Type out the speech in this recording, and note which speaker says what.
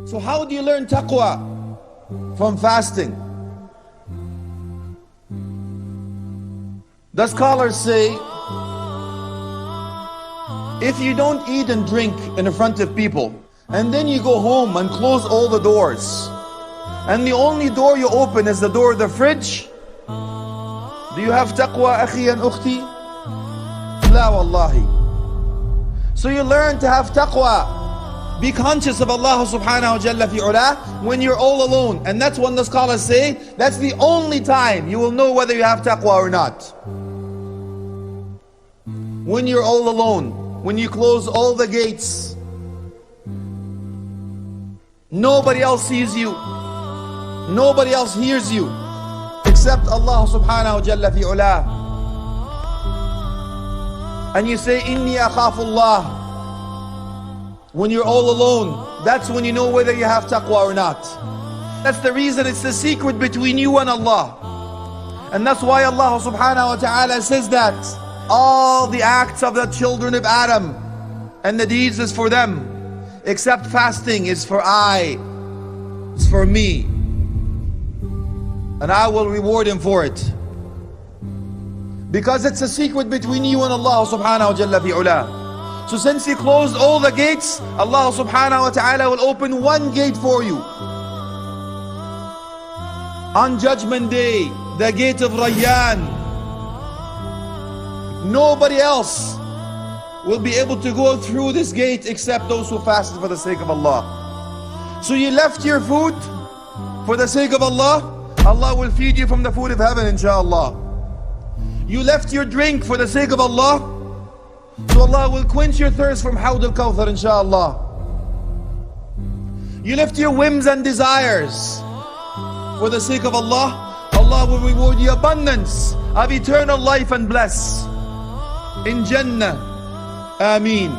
Speaker 1: So how do you learn taqwa? From fasting. The scholars say, if you don't eat and drink in front of people, and then you go home and close all the doors, and the only door you open is the door of the fridge, do you have taqwa, akhi and ukhti? La wallahi. So you learn to have taqwa. Be conscious of Allah subhanahu wa jalla fi ula when you're all alone. And that's when the scholars say, that's the only time you will know whether you have taqwa or not. When you're all alone, when you close all the gates, nobody else sees you, nobody else hears you, except Allah subhanahu wa jalla fi ula. And you say, Inni akhafullah. When you're all alone, that's when you know whether you have taqwa or not. That's the reason, it's the secret between you and Allah. And that's why Allah subhanahu wa ta'ala says that all the acts of the children of Adam and the deeds is for them, except fasting is for it's for me. And I will reward him for it. Because it's a secret between you and Allah subhanahu wa jalla fi ula. So since He closed all the gates, Allah subhanahu wa ta'ala will open one gate for you. On Judgment Day, the gate of Rayyan. Nobody else will be able to go through this gate except those who fasted for the sake of Allah. So you left your food for the sake of Allah, Allah will feed you from the food of heaven, inshallah. You left your drink for the sake of Allah, so Allah will quench your thirst from Hawd al-Kawthar, inshallah. You left your whims and desires for the sake of Allah, Allah will reward you abundance of eternal life and bless in Jannah. Ameen.